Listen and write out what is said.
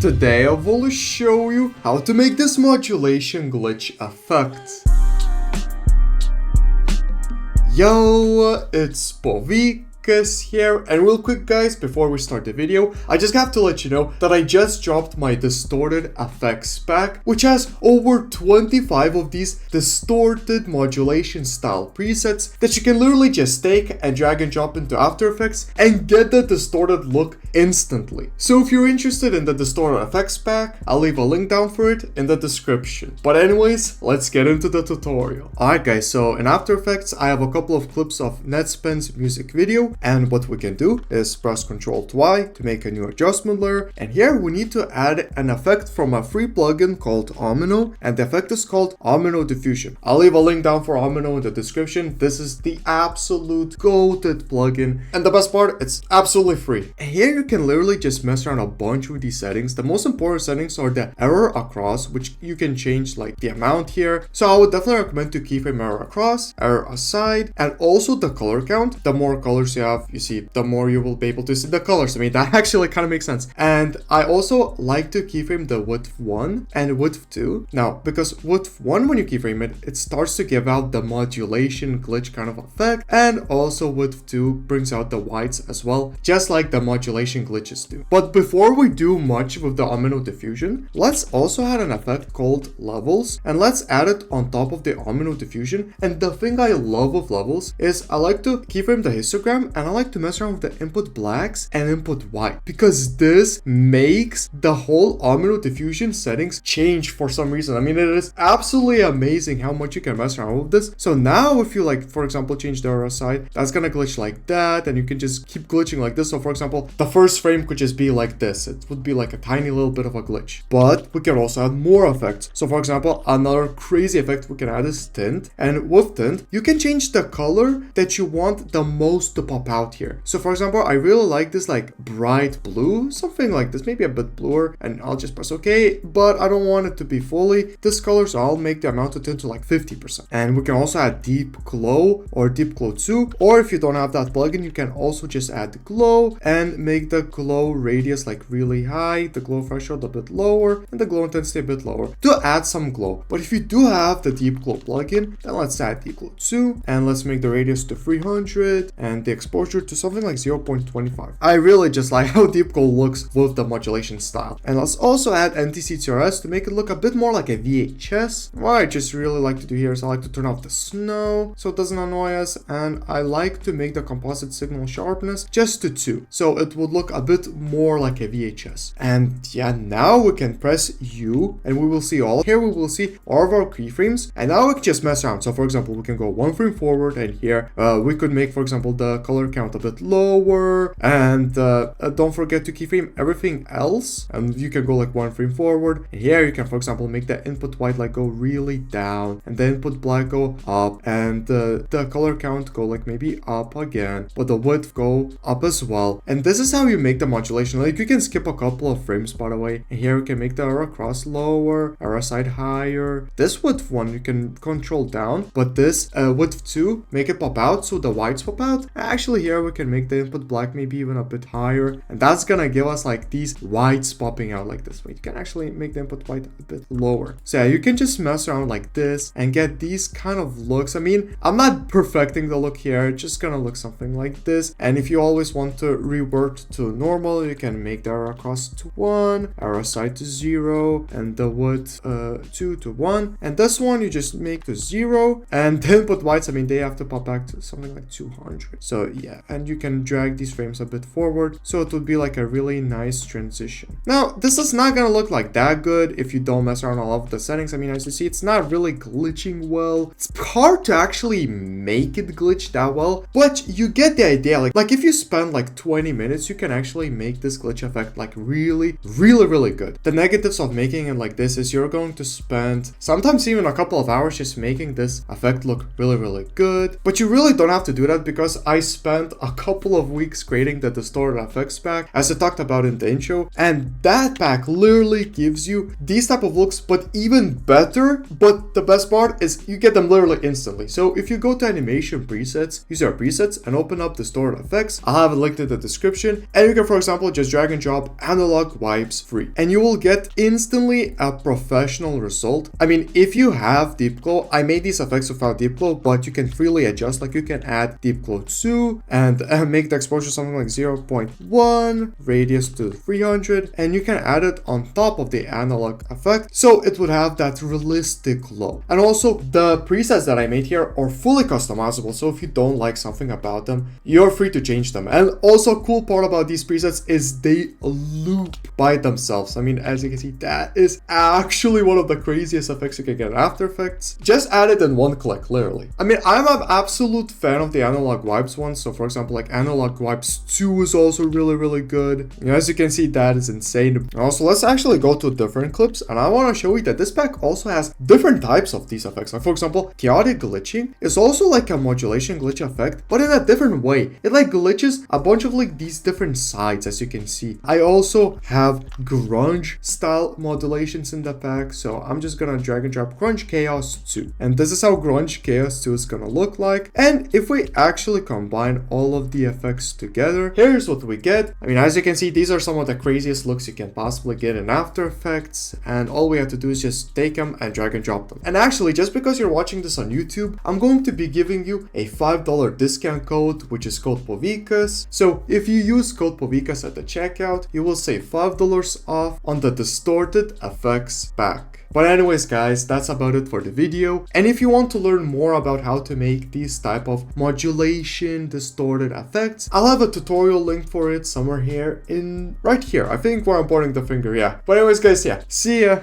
Today I will show you how to make this modulation glitch effect. Yo, it's Povikas here, and real quick guys, before we start the video, I just have to let you know that I just dropped my distorted effects pack, which has over 25 of these distorted modulation style presets that you can literally just take and drag and drop into After Effects and get the distorted look instantly. So if you're interested in the distorted effects pack, I'll leave a link down for it in the description. But anyways, let's get into the tutorial. Alright guys, so in After Effects I have a couple of clips of Netspin's music video, and what we can do is press Ctrl+Y to make a new adjustment layer, and here we need to add an effect from a free plugin called Omino, and the effect is called Omino diffusion. I'll leave a link down for Omino in the description. This is the absolute goated plugin, and the best part, it's absolutely free. And here you can literally just mess around a bunch with these settings. The most important settings are the error across, which you can change like the amount here. So I would definitely recommend to keyframe error across, error aside, and also the color count. The more colors you have, you see, the more you will be able to see the colors. I mean, that actually kind of makes sense. And I also like to keyframe the width 1 and width 2. Now, because width 1, when you keyframe it, it starts to give out the modulation glitch kind of effect, and also width 2 brings out the whites as well, just like the modulation glitches do. But before we do much with the Omino diffusion, let's also add an effect called levels, and let's add it on top of the Omino diffusion. And the thing I love with levels is I like to keyframe the histogram, and I like to mess around with the input blacks and input white, because this makes the whole Omino diffusion settings change for some reason. I mean, it is absolutely amazing how much you can mess around with this. So now if you like, for example, change the error side, that's gonna glitch like that, and you can just keep glitching like this. So for example, the first frame could just be like this. It would be like a tiny little bit of a glitch. But we can also add more effects. So for example, another crazy effect we can add is tint, and with tint you can change the color that you want the most to pop out here. So for example, I really like this like bright blue, something like this, maybe a bit bluer, and I'll just press OK, but I don't want it to be fully this color, so I'll make the amount of tint to like 50%. And we can also add deep glow or deep glow 2, or if you don't have that plugin, you can also just add glow and make the glow radius like really high, the glow threshold a bit lower, and the glow intensity a bit lower to add some glow. But if you do have the deep glow plugin, then let's add deep glow 2, and let's make the radius to 300 and the exposure to something like 0.25. I really just like how deep glow looks with the modulation style. And let's also add NTCTRS to make it look a bit more like a VHS. What I just really like to do here is I like to turn off the snow so it doesn't annoy us, and I like to make the composite signal sharpness just to 2, so it would look a bit more like a VHS. And yeah, now we can press U and we will see all. Here we will see all of our keyframes, and now we can just mess around. So for example, we can go 1 frame forward, and here we could make, for example, the color count a bit lower, and don't forget to keyframe everything else, and you can go like 1 frame forward. And here you can, for example, make the input white like go really down, and the input black go up, and the color count go like maybe up again, but the width go up as well. And this is how you make the modulation. Like you can skip a couple of frames, by the way, and here you can make the error across lower, error side higher. This width 1 you can control down, but this width 2 make it pop out, so the whites pop out. Actually here we can make the input black maybe even a bit higher, and that's gonna give us like these whites popping out like this. But you can actually make the input white a bit lower. So yeah, you can just mess around like this and get these kind of looks. I mean, I'm not perfecting the look here, it's just gonna look something like this. And if you always want to revert to normal, you can make the error across to 1, error side to 0, and the width 2 to 1, and this one you just make to 0, and the input whites, I mean, they have to pop back to something like 200. So yeah, and you can drag these frames a bit forward, so it would be like a really nice transition. Now, this is not gonna look like that good if you don't mess around all of the settings. I mean, as you see, it's not really glitching well. It's hard to actually make it glitch that well, but you get the idea. Like if you spend like 20 minutes, you can actually make this glitch effect like really good. The negatives of making it like this is you're going to spend sometimes even a couple of hours just making this effect look really good, but you really don't have to do that, because I spent a couple of weeks creating the distorted effects pack, as I talked about in the intro, and that pack literally gives you these type of looks, but even better. But the best part is you get them literally instantly. So if you go to animation presets, use our presets and open up distorted effects, I'll have it linked in the description, And you can, for example, just drag and drop analog wipes free, and you will get instantly a professional result. I mean, if you have deep glow, I made these effects without deep glow, but you can freely adjust. Like you can add deep glow 2 and make the exposure something like 0.1, radius to 300, and you can add it on top of the analog effect, so it would have that realistic glow. And also the presets that I made here are fully customizable, so if you don't like something about them, you're free to change them. And also, cool part about these presets is they loop by themselves. I mean, as you can see, that is actually one of the craziest effects you can get in After Effects. Just add it in one click, literally. I mean, I'm an absolute fan of the analog wipes one. So for example, like analog wipes 2 is also really good. And as you can see, that is insane. Also, let's actually go to different clips, and I want to show you that this pack also has different types of these effects. Like for example, chaotic glitching is also like a modulation glitch effect, but in a different way. It like glitches a bunch of like these different sides, as you can see. I also have grunge style modulations in the pack, so I'm just gonna drag and drop grunge chaos 2, and this is how grunge chaos 2 is gonna look like. And if we actually combine all of the effects together, here's what we get. I mean, as you can see, these are some of the craziest looks you can possibly get in After Effects, and all we have to do is just take them and drag and drop them. And actually, just because you're watching this on YouTube, I'm going to be giving you a $5 discount code, which is code Povikas. So if you use code Povikas at the checkout, you will save $5 off on the distorted effects pack. But anyways guys, that's about it for the video. And if you want to learn more about how to make these type of modulation distorted effects, I'll have a tutorial link for it somewhere here right here. I think where I'm pointing the finger, yeah. But anyways guys, yeah, see ya.